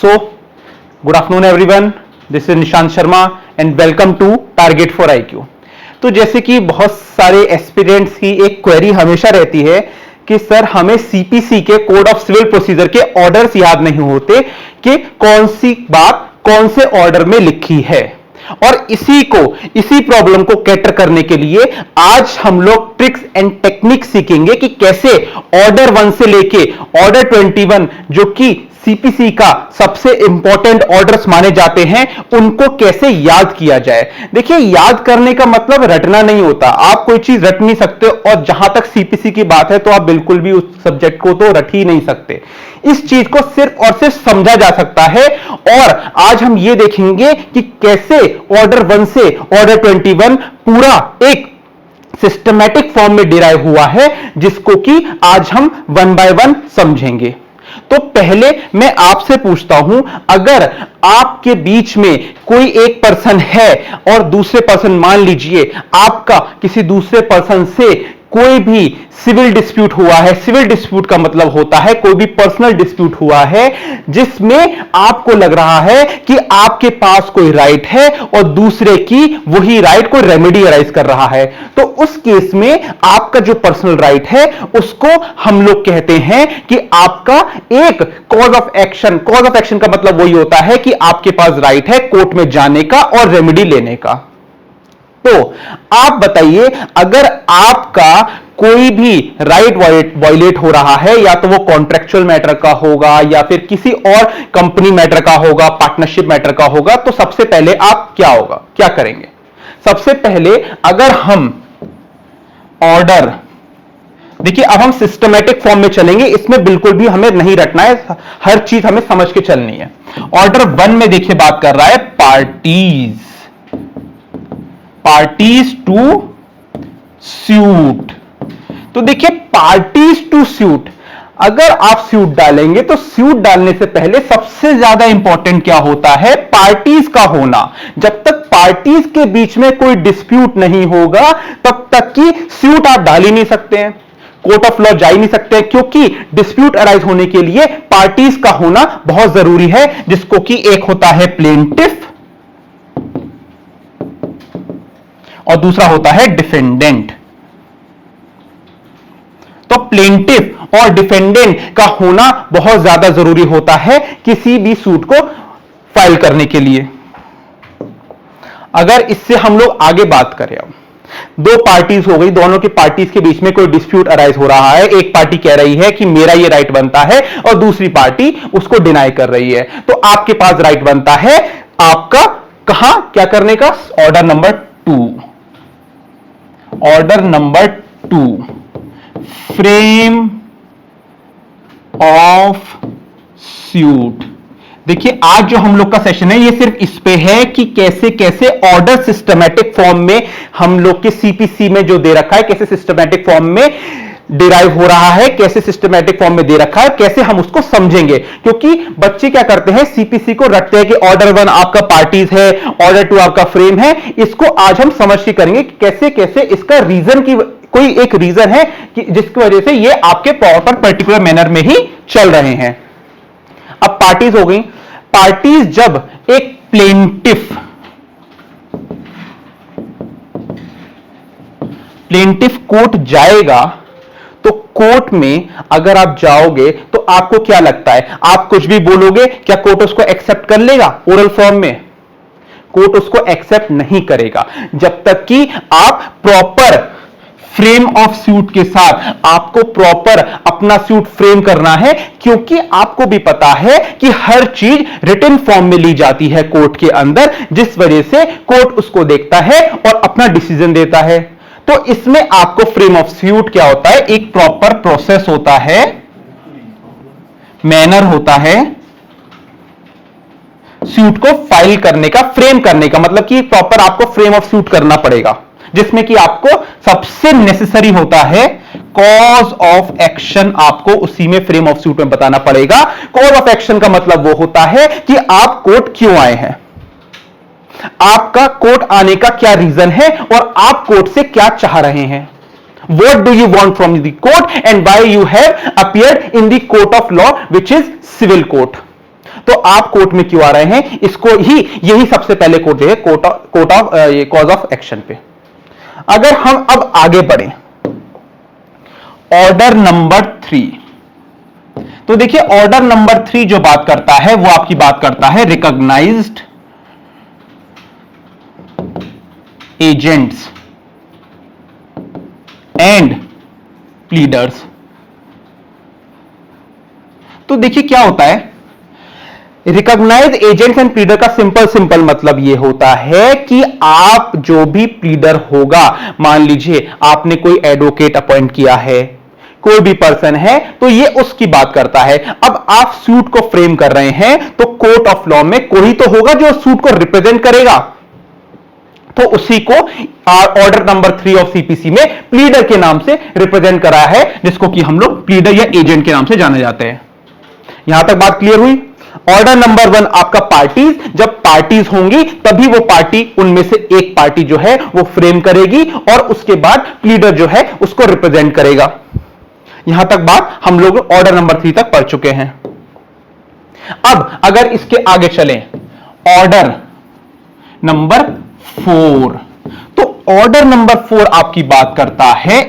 So, good afternoon everyone. This is Nishant Sharma and welcome to Target for IQ. तो जैसे कि बहुत सारे एस्पिरेंट्स की एक क्वेरी हमेशा रहती है कि सर हमें सीपीसी के कोड ऑफ सिविल प्रोसीजर के ऑर्डर्स याद नहीं होते कि कौन सी बात कौन से ऑर्डर में लिखी है, और इसी प्रॉब्लम को कैटर करने के लिए आज हम लोग ट्रिक्स एंड टेक्निक सीखेंगे कि कैसे ऑर्डर 1 से लेके ऑर्डर 21 जो कि सीपीसी का सबसे इंपॉर्टेंट ऑर्डर्स माने जाते हैं उनको कैसे याद किया जाए। देखिए, याद करने का मतलब रटना नहीं होता। आप कोई चीज रट नहीं सकते, और जहां तक सीपीसी की बात है तो आप बिल्कुल भी उस सब्जेक्ट को तो रट ही नहीं सकते। इस चीज को सिर्फ और सिर्फ समझा जा सकता है, और आज हम ये देखेंगे कि कैसे ऑर्डर 1 से ऑर्डर 21 पूरा एक सिस्टमैटिक फॉर्म में डिराइव हुआ है, जिसको कि आज हम 1 बाय 1 समझेंगे। तो पहले मैं आपसे पूछता हूं, अगर आपके बीच में कोई एक पर्सन है और दूसरे पर्सन, मान लीजिए आपका किसी दूसरे पर्सन से कोई भी सिविल डिस्प्यूट हुआ है। सिविल डिस्प्यूट का मतलब होता है कोई भी पर्सनल डिस्प्यूट हुआ है जिसमें आपको लग रहा है कि आपके पास कोई राइट है और दूसरे की वही राइट कोई रेमेडी अराइज कर रहा है। तो उस केस में आपका जो पर्सनल राइट है उसको हम लोग कहते हैं कि आपका एक cause of action. Cause of action का मतलब वही होता है कि आपके पास राइट है कोर्ट में जाने का और रेमेडी लेने का। तो आप बताइए, अगर आपका कोई भी राइट वायलेट हो रहा है, या तो वो कॉन्ट्रेक्चुअल मैटर का होगा या फिर किसी और कंपनी मैटर का होगा, पार्टनरशिप मैटर का होगा, तो सबसे पहले आप क्या करेंगे? सबसे पहले अगर हम ऑर्डर, देखिए अब हम सिस्टमैटिक फॉर्म में चलेंगे, इसमें बिल्कुल भी हमें नहीं रटना है, हर चीज हमें समझ के चलनी है। ऑर्डर 1 में देखिए बात कर रहा है पार्टीज टू सूट। तो देखिए, पार्टीज टू सूट, अगर आप सूट डालेंगे तो सूट डालने से पहले सबसे ज्यादा इंपॉर्टेंट क्या होता है? पार्टीज का होना। जब तक पार्टीज के बीच में कोई डिस्प्यूट नहीं होगा तब तक की सूट आप डाल ही नहीं सकते हैं, कोर्ट ऑफ लॉ जा ही नहीं सकते हैं, क्योंकि डिस्प्यूट अराइज होने के लिए पार्टीज का होना बहुत जरूरी है, जिसको कि एक होता है प्लेंटिफ और दूसरा होता है डिफेंडेंट। तो प्लेंटिफ और डिफेंडेंट का होना बहुत ज्यादा जरूरी होता है किसी भी सूट को फाइल करने के लिए। अगर इससे हम लोग आगे बात करें, अब दो पार्टीज हो गई, दोनों की पार्टीज के बीच में कोई डिस्प्यूट अराइज हो रहा है। एक पार्टी कह रही है कि मेरा ये राइट बनता है और दूसरी पार्टी उसको डिनाई कर रही है। तो आपके पास राइट बनता है आपका कहां क्या करने का? Order number 2। Order number 2, frame of suit. देखिए, आज जो हम लोग का सेशन है ये सिर्फ इस पे है कि कैसे कैसे ऑर्डर सिस्टमैटिक फॉर्म में हम लोग के सीपीसी में जो दे रखा है, कैसे सिस्टमैटिक फॉर्म में डिराइव हो रहा है, कैसे सिस्टमैटिक फॉर्म में दे रखा है, कैसे हम उसको समझेंगे। क्योंकि बच्चे क्या करते हैं, सीपीसी को रटते हैं कि ऑर्डर 1 आपका पार्टीज है, ऑर्डर 2 आपका फ्रेम है। इसको आज हम समझ के करेंगे कि कैसे कैसे इसका रीजन की कोई एक रीजन है कि जिसकी वजह से ये आपके प्रॉपर पर्टिकुलर मैनर में ही चल रहे हैं। अब पार्टीज हो गई। पार्टीज जब एक प्लेंटिफ कोर्ट जाएगा, तो कोर्ट में अगर आप जाओगे तो आपको क्या लगता है, आप कुछ भी बोलोगे, क्या कोर्ट उसको एक्सेप्ट कर लेगा? ओरल फॉर्म में कोर्ट उसको एक्सेप्ट नहीं करेगा जब तक कि आप प्रॉपर फ्रेम ऑफ सूट के साथ आपको प्रॉपर अपना सूट फ्रेम करना है। क्योंकि आपको भी पता है कि हर चीज रिटन फॉर्म में ली जाती है कोर्ट के अंदर, जिस वजह से कोर्ट उसको देखता है और अपना डिसीजन देता है। तो इसमें आपको फ्रेम ऑफ सूट क्या होता है? एक प्रॉपर प्रोसेस होता है, मैनर होता है सूट को फाइल करने का, फ्रेम करने का। मतलब कि प्रॉपर आपको फ्रेम ऑफ सूट करना पड़ेगा, जिसमें कि आपको सबसे नेसेसरी होता है कॉज ऑफ एक्शन। आपको उसी में फ्रेम ऑफ सूट में बताना पड़ेगा। कॉज ऑफ एक्शन का मतलब वो होता है कि आप कोर्ट क्यों आए हैं, आपका कोर्ट आने का क्या रीजन है और आप कोर्ट से क्या चाह रहे हैं। What do you want from the court and why you have appeared in the court of law, which is civil court. तो आप कोर्ट में क्यों आ रहे हैं, इसको ही, यही सबसे पहले कोर्ट है, court of cause of action पे। अगर हम अब आगे बढ़े, ऑर्डर नंबर 3, तो देखिए ऑर्डर नंबर 3 जो बात करता है वो आपकी बात करता है रिकॉग्नाइज्ड एजेंट्स एंड प्लीडर्स। तो देखिए क्या होता है, रिकॉग्नाइज एजेंट्स एंड प्लीडर का सिंपल मतलब यह होता है कि आप जो भी प्लीडर होगा, मान लीजिए आपने कोई एडवोकेट अपॉइंट किया है, कोई भी पर्सन है, तो ये उसकी बात करता है। अब आप सूट को फ्रेम कर रहे हैं, तो कोर्ट ऑफ लॉ में कोई तो होगा जो सूट को रिप्रेजेंट करेगा, तो उसी को ऑर्डर नंबर 3 ऑफ सीपीसी में प्लीडर के नाम से रिप्रेजेंट करा है, जिसको कि हम लोग प्लीडर या एजेंट के नाम से जाने जाते हैं। यहां तक बात क्लियर हुई। ऑर्डर नंबर 1 आपका पार्टीज, जब पार्टीज होंगी तभी वो पार्टी, उनमें से एक पार्टी जो है वो फ्रेम करेगी और उसके बाद प्लीडर जो है उसको रिप्रेजेंट करेगा। यहां तक बात हम लोग ऑर्डर नंबर 3 तक पढ़ चुके हैं। अब अगर इसके आगे चलें, ऑर्डर नंबर 4, तो ऑर्डर नंबर 4 आपकी बात करता है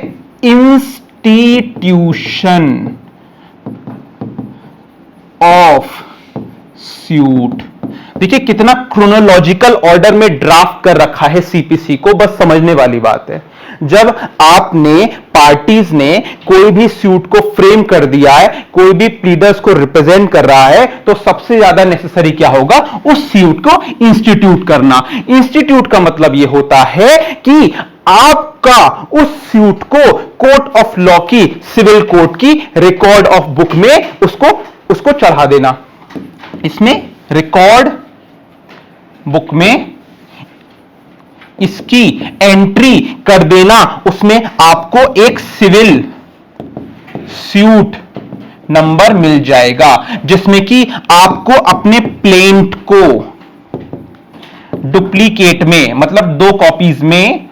इंस्टीट्यूशन ऑफ सूट। देखिए कितना क्रोनोलॉजिकल ऑर्डर में ड्राफ्ट कर रखा है सीपीसी को, बस समझने वाली बात है। जब आपने पार्टीज ने कोई भी सूट को फ्रेम कर दिया है, कोई भी प्लीडर्स को रिप्रेजेंट कर रहा है, तो सबसे ज्यादा नेसेसरी क्या होगा, उस सूट को इंस्टीट्यूट करना। इंस्टीट्यूट का मतलब यह होता है कि आपका उस सूट को कोर्ट ऑफ लॉ की, सिविल कोर्ट की रिकॉर्ड ऑफ बुक में उसको चढ़ा देना। इसमें रिकॉर्ड बुक में इसकी एंट्री कर देना, उसमें आपको एक सिविल सूट नंबर मिल जाएगा, जिसमें कि आपको अपने प्लेंट को डुप्लीकेट में, मतलब 2 कॉपीज में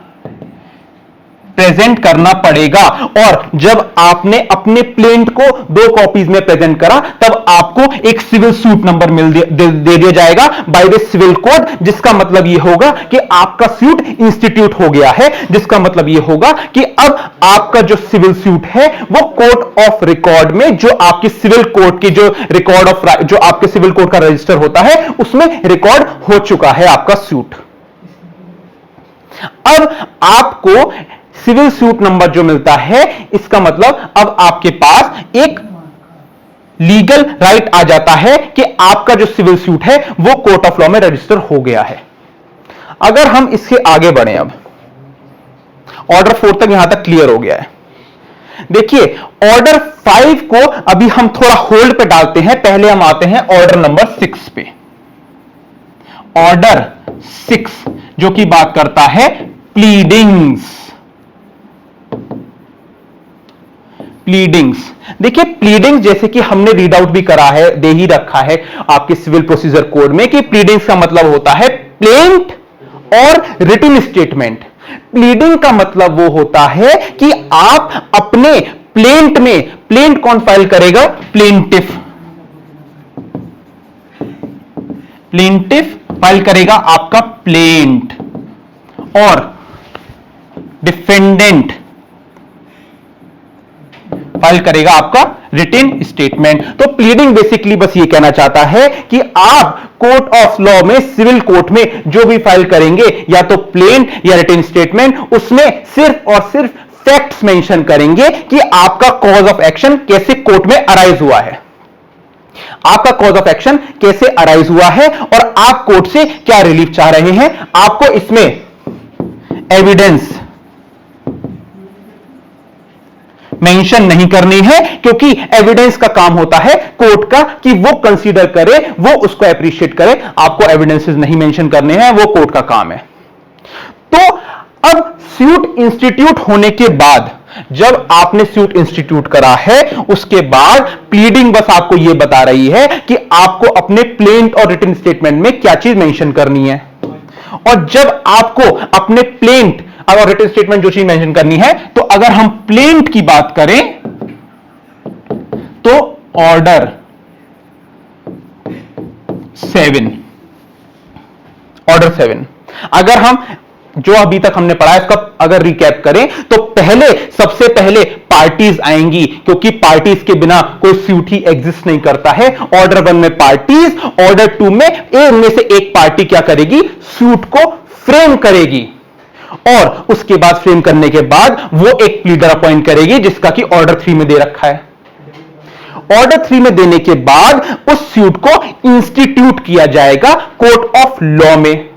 प्रेजेंट करना पड़ेगा। और जब आपने अपने प्लेंट को 2 कॉपीज में प्रेजेंट करा, तब आपको एक सिविल सूट नंबर दे दिया जाएगा बाय द सिविल कोड, जिसका मतलब यह होगा कि आपका सूट इंस्टीट्यूट हो गया है, जिसका मतलब यह होगा कि अब आपका जो सिविल सूट है वो कोर्ट ऑफ रिकॉर्ड में, जो आपकी सिविल कोर्ट की जो रिकॉर्ड ऑफ, जो आपके सिविल कोर्ट का रजिस्टर होता है, उसमें रिकॉर्ड हो चुका है आपका सूट। अब आपको सिविल सूट नंबर जो मिलता है, इसका मतलब अब आपके पास एक लीगल राइट आ जाता है कि आपका जो सिविल सूट है वो कोर्ट ऑफ लॉ में रजिस्टर हो गया है। अगर हम इससे आगे बढ़े, अब ऑर्डर 4 तक यहां तक क्लियर हो गया है। देखिए ऑर्डर 5 को अभी हम थोड़ा होल्ड पे डालते हैं, पहले हम आते हैं ऑर्डर नंबर 6 पे। ऑर्डर 6 जो कि बात करता है प्लीडिंग्स। देखिए प्लीडिंग्स जैसे कि हमने रीड आउट भी करा है, दे ही रखा है आपके सिविल प्रोसीजर कोड में, कि प्लीडिंग्स का मतलब होता है प्लेंट और रिटन स्टेटमेंट। प्लीडिंग का मतलब वो होता है कि आप अपने प्लेंट में, प्लेंट कौन फाइल करेगा, प्लेंटिफ फाइल करेगा आपका प्लेंट, और डिफेंडेंट फाइल करेगा आपका रिटन स्टेटमेंट। तो प्लीडिंग बेसिकली बस ये कहना चाहता है कि आप कोर्ट ऑफ लॉ में, सिविल कोर्ट में जो भी फाइल करेंगे, या तो प्लेंट या रिटन स्टेटमेंट, उसमें सिर्फ और सिर्फ फैक्ट्स मेंशन करेंगे कि आपका कॉज ऑफ एक्शन कैसे कोर्ट में अराइज हुआ है, आपका कॉज ऑफ एक्शन कैसे अराइज हुआ है, और आप कोर्ट से क्या रिलीफ चाह रहे हैं। आपको इसमें एविडेंस मेंशन नहीं करनी है, क्योंकि एविडेंस का काम होता है कोर्ट का कि वो कंसीडर करे, वो उसको अप्रिशिएट करे। आपको एविडेंसेस नहीं मेंशन करने हैं, वो कोर्ट का काम है। तो अब सूट इंस्टीट्यूट होने के बाद, जब आपने सूट इंस्टीट्यूट करा है, उसके बाद प्लीडिंग बस आपको यह बता रही है कि आपको अपने प्लेंट और रिटन स्टेटमेंट में क्या चीज मेंशन करनी है। और जब आपको अपने प्लेंट और रिटन स्टेटमेंट जो चीज मेंशन करनी है, तो अगर हम प्लेंट की बात करें तो ऑर्डर 7, ऑर्डर 7। अगर हम जो अभी तक हमने पढ़ा है इसका अगर रिकैप करें तो सबसे पहले पार्टीज आएंगी, क्योंकि पार्टीज के बिना कोई सूट ही एग्जिस्ट नहीं करता है। ऑर्डर 1 में पार्टीज, ऑर्डर 2 में इनमें से एक पार्टी क्या करेगी, सूट को फ्रेम करेगी, और उसके बाद फ्रेम करने के बाद वो एक प्लीडर अपॉइंट करेगी, जिसका कि ऑर्डर 3 में दे रखा है। ऑर्डर 3 में देने के बाद उस सूट को इंस्टीट्यूट किया जाएगा कोर्ट ऑफ लॉ में।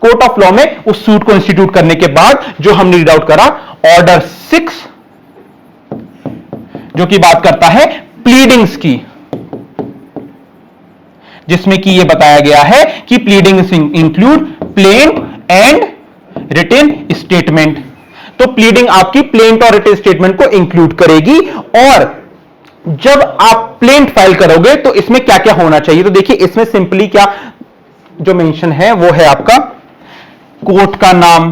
कोर्ट ऑफ लॉ में उस सूट को इंस्टीट्यूट करने के बाद जो हमने रीड आउट करा, ऑर्डर 6, जो कि बात करता है प्लीडिंग्स की, जिसमें कि यह बताया गया है कि pleadings include plaint and written statement. तो प्लीडिंग आपकी प्लेंट और रिटन स्टेटमेंट को इंक्लूड करेगी। और जब आप प्लेंट फाइल करोगे तो इसमें क्या क्या होना चाहिए, तो देखिए इसमें सिंपली क्या जो मेंशन है वो है आपका कोर्ट का नाम,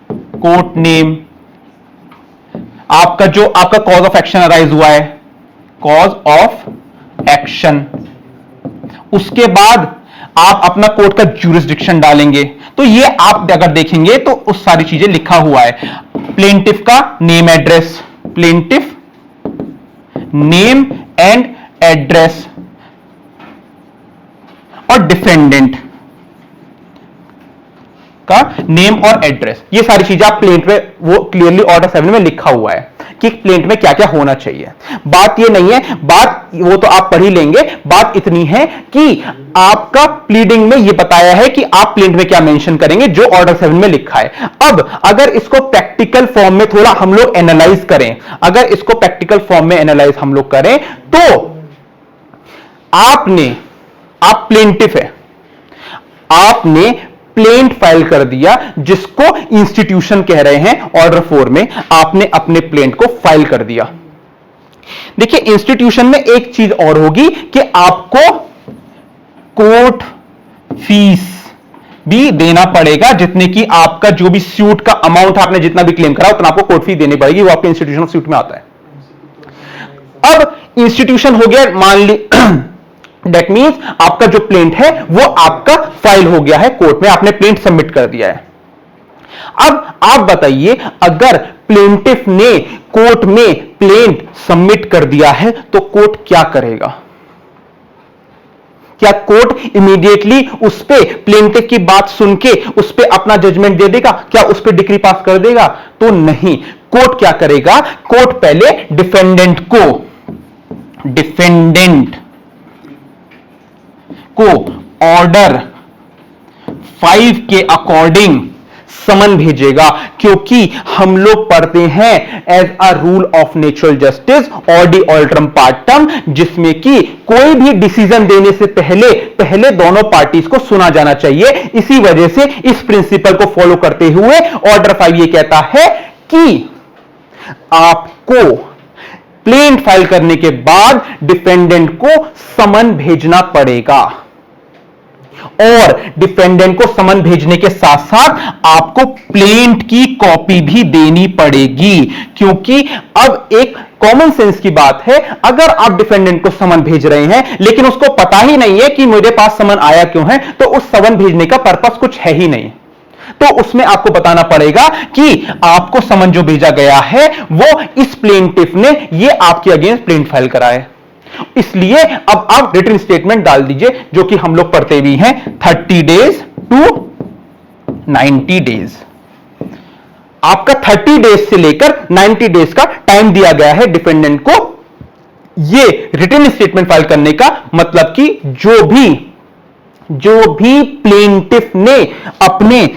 कोर्ट नेम, आपका कॉज ऑफ एक्शन अराइज हुआ है, कॉज ऑफ एक्शन। उसके बाद आप अपना कोर्ट का ज्यूरिसडिक्शन डालेंगे। तो ये आप अगर देखेंगे तो उस सारी चीजें लिखा हुआ है। प्लेंटिफ का name address, plaintiff name and address, और डिफेंडेंट का नेम और एड्रेस, ये सारी चीजें आप प्लेंट में वो क्लियरली ऑर्डर 7 में लिखा हुआ है कि प्लेंट में क्या क्या होना चाहिए। बात ये नहीं है, बात वो तो आप पढ़ ही लेंगे। बात इतनी है कि आपका प्लीडिंग में ये बताया है कि आप प्लेंट में क्या मेंशन करेंगे, जो ऑर्डर 7 में लिखा है। अब अगर इसको प्रैक्टिकल फॉर्म में थोड़ा हम लोग एनालाइज करें, अगर इसको प्रैक्टिकल फॉर्म में एनालाइज हम लोग करें तो आप प्लेंटिफ है, आपने प्लेंट फाइल कर दिया, जिसको इंस्टीट्यूशन कह रहे हैं। ऑर्डर 4 में आपने अपने प्लेंट को फाइल कर दिया। देखिए इंस्टीट्यूशन में एक चीज और होगी कि आपको कोर्ट फीस भी देना पड़ेगा, जितने की आपका जो भी सूट का अमाउंट आपने जितना भी क्लेम करा उतना आपको कोर्ट फीस देनी पड़ेगी। वो आपके इंस्टीट्यूशन ऑफ सूट में आता है। अब इंस्टीट्यूशन हो गया, मान ली दैट मींस आपका जो प्लेंट है वो आपका फाइल हो गया है कोर्ट में, आपने प्लेंट सबमिट कर दिया है। अब आप बताइए, अगर प्लेंटिफ ने कोर्ट में प्लेंट सबमिट कर दिया है तो कोर्ट क्या करेगा? क्या कोर्ट इमीडिएटली उस पे प्लेंटिफ की बात सुन के उस पे अपना जजमेंट दे देगा? क्या उस पे डिक्री पास कर देगा? तो नहीं। कोर्ट क्या करेगा? कोर्ट पहले डिफेंडेंट को ऑर्डर 5 के अकॉर्डिंग समन भेजेगा, क्योंकि हम लोग पढ़ते हैं as a rule of natural justice ऑडी ऑल्ट्रम पार्टम, जिसमें कि कोई भी डिसीजन देने से पहले दोनों पार्टीज को सुना जाना चाहिए। इसी वजह से इस प्रिंसिपल को फॉलो करते हुए ऑर्डर 5 ये कहता है कि आपको प्लेंट फाइल करने के बाद डिफेंडेंट को समन भेजना पड़ेगा, और डिफेंडेंट को समन भेजने के साथ साथ आपको प्लेंट की कॉपी भी देनी पड़ेगी। क्योंकि अब एक कॉमन सेंस की बात है, अगर आप डिफेंडेंट को समन भेज रहे हैं लेकिन उसको पता ही नहीं है कि मेरे पास समन आया क्यों है, तो उस समन भेजने का पर्पस कुछ है ही नहीं। तो उसमें आपको बताना पड़ेगा कि आपको समन जो भेजा गया है वो इस प्लेंटिफ ने ये आपके अगेंस्ट प्लेंट फाइल करा है। इसलिए अब आप रिटन स्टेटमेंट डाल दीजिए, जो कि हम लोग पढ़ते भी हैं 30 डेज टू 90 डेज। आपका 30 डेज से लेकर 90 डेज का टाइम दिया गया है डिफेंडेंट को ये रिटन स्टेटमेंट फाइल करने का। मतलब कि जो भी प्लेंटिफ ने अपने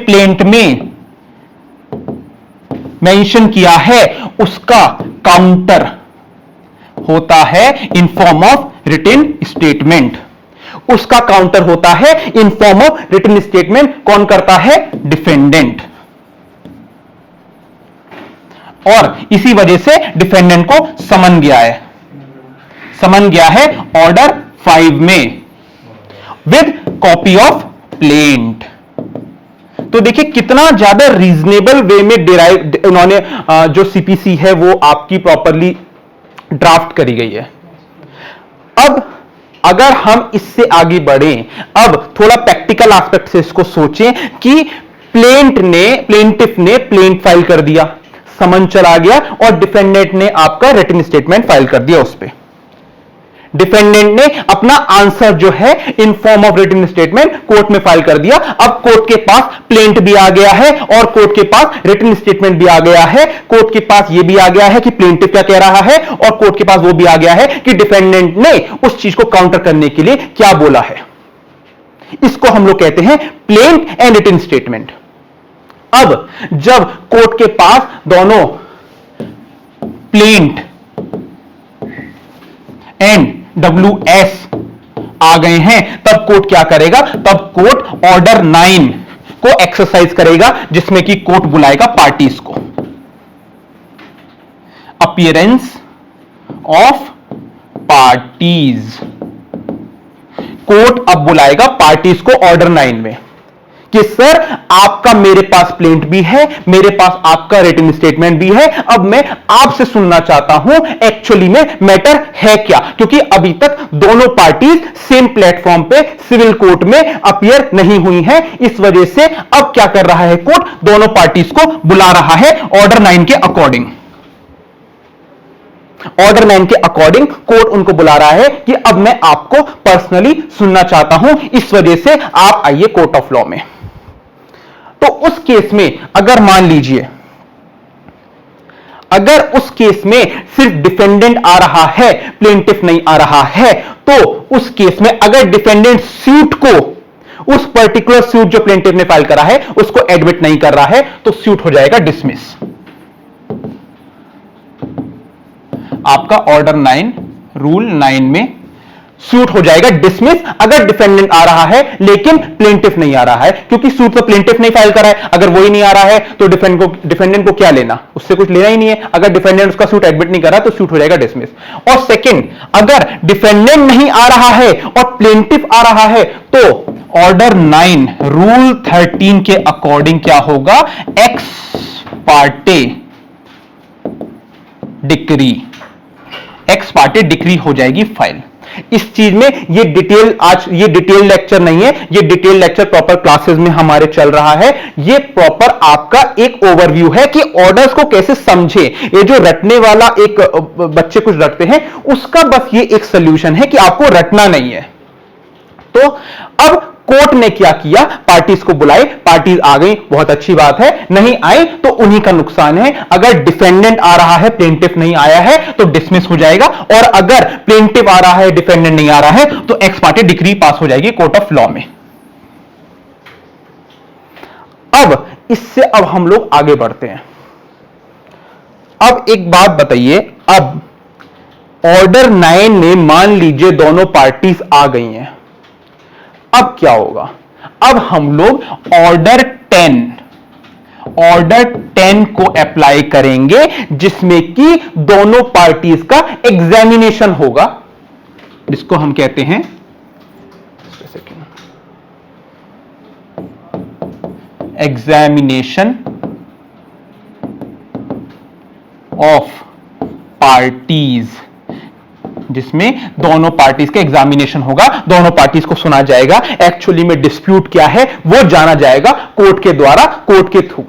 प्लेंट में मेंशन किया है उसका काउंटर होता है in form of written statement. उसका काउंटर होता है in form of written statement. कौन करता है? डिफेंडेंट। और इसी वजह से डिफेंडेंट को समन गया है ऑर्डर 5 में विद कॉपी ऑफ प्लेंट। तो देखिए कितना ज्यादा रीजनेबल वे में डिराइव उन्होंने जो सीपीसी है वो आपकी प्रॉपरली ड्राफ्ट करी गई है। अब अगर हम इससे आगे बढ़ें, अब थोड़ा प्रैक्टिकल एस्पेक्ट से इसको सोचें कि प्लेंटिफ ने प्लेंट फाइल कर दिया, समन चला गया और डिफेंडेंट ने आपका रिटन स्टेटमेंट फाइल कर दिया उस पे। डिफेंडेंट ने अपना आंसर जो है in form of written statement court में फाइल कर दिया। अब कोर्ट के पास प्लेंट भी आ गया है और कोर्ट के पास रिटन स्टेटमेंट भी आ गया है। कोर्ट के पास यह भी आ गया है कि प्लेंटिफ क्या कह रहा है और कोर्ट के पास वो भी आ गया है कि डिफेंडेंट ने उस चीज को काउंटर करने के लिए क्या बोला है। इसको हम लोग कहते हैं प्लेंट एंड रिटन स्टेटमेंट। अब जब कोर्ट के पास दोनों प्लेंट एंड WS आ गए हैं, तब कोर्ट क्या करेगा, तब कोर्ट ऑर्डर 9 को एक्सरसाइज करेगा, जिसमें कि कोर्ट बुलाएगा पार्टीज को। अपीयरेंस ऑफ पार्टीज, कोर्ट अब बुलाएगा पार्टीज को ऑर्डर 9 में कि सर आपका मेरे पास प्लेंट भी है, मेरे पास आपका रिटन स्टेटमेंट भी है, अब मैं आपसे सुनना चाहता हूं एक्चुअली में मैटर है क्या, क्योंकि अभी तक दोनों पार्टीज सेम प्लेटफॉर्म पे सिविल कोर्ट में अपीयर नहीं हुई हैं। इस वजह से अब क्या कर रहा है कोर्ट, दोनों पार्टीज को बुला रहा है ऑर्डर 9 के अकॉर्डिंग। ऑर्डर 9 के अकॉर्डिंग कोर्ट उनको बुला रहा है कि अब मैं आपको पर्सनली सुनना चाहता हूं, इस वजह से आप आइए कोर्ट ऑफ लॉ में। तो उस केस में अगर मान लीजिए, अगर उस केस में सिर्फ डिफेंडेंट आ रहा है, प्लेंटिफ नहीं आ रहा है, तो उस केस में अगर डिफेंडेंट सूट को, उस पर्टिकुलर सूट जो प्लेंटिफ ने फाइल करा है उसको एडमिट नहीं कर रहा है, तो सूट हो जाएगा डिसमिस। आपका ऑर्डर 9 रूल 9 में सूट हो जाएगा डिसमिस अगर डिफेंडेंट आ रहा है लेकिन प्लेंटिफ नहीं आ रहा है, क्योंकि सूट तो प्लेंटिफ नहीं फाइल करा है। अगर वही नहीं आ रहा है तो डिफेंडेंट को क्या लेना, उससे कुछ लेना ही नहीं है। अगर डिफेंडेंट उसका सूट एडमिट नहीं कर रहा तो सूट हो जाएगा डिसमिस। और सेकंड, अगर डिफेंडेंट नहीं आ रहा है और प्लेंटिफ आ रहा है तो ऑर्डर 9 रूल 13 के अकॉर्डिंग क्या होगा, एक्स पार्टे डिक्री हो जाएगी फाइल। इस चीज में ये डिटेल, आज ये डिटेल लेक्चर नहीं है, ये डिटेल लेक्चर प्रॉपर क्लासेस में हमारे चल रहा है। ये प्रॉपर आपका एक ओवरव्यू है कि ऑर्डर्स को कैसे समझे। ये जो रटने वाला एक बच्चे कुछ रटते हैं उसका बस ये एक सॉल्यूशन है कि आपको रटना नहीं है। तो अब कोर्ट ने क्या किया, पार्टीज को बुलाए, पार्टीज आ गई, बहुत अच्छी बात है, नहीं आई तो उन्हीं का नुकसान है। अगर डिफेंडेंट आ रहा है, प्लेंटिफ नहीं आया है तो डिसमिस हो जाएगा, और अगर प्लेंटिफ आ रहा है, डिफेंडेंट नहीं आ रहा है तो एक्स पार्टी डिक्री पास हो जाएगी कोर्ट ऑफ लॉ में। अब इससे अब हम लोग आगे बढ़ते हैं। अब एक बात बताइए, अब ऑर्डर 9 में मान लीजिए दोनों पार्टीज आ गई हैं, अब क्या होगा, अब हम लोग ऑर्डर 10 को अप्लाई करेंगे, जिसमें कि दोनों पार्टीज का एग्जामिनेशन होगा, जिसको हम कहते हैं एग्जामिनेशन ऑफ पार्टीज, जिसमें दोनों पार्टीज का एग्जामिनेशन होगा, दोनों पार्टीज को सुना जाएगा, एक्चुअली में डिस्प्यूट क्या है वो जाना जाएगा कोर्ट के द्वारा, कोर्ट के थ्रू।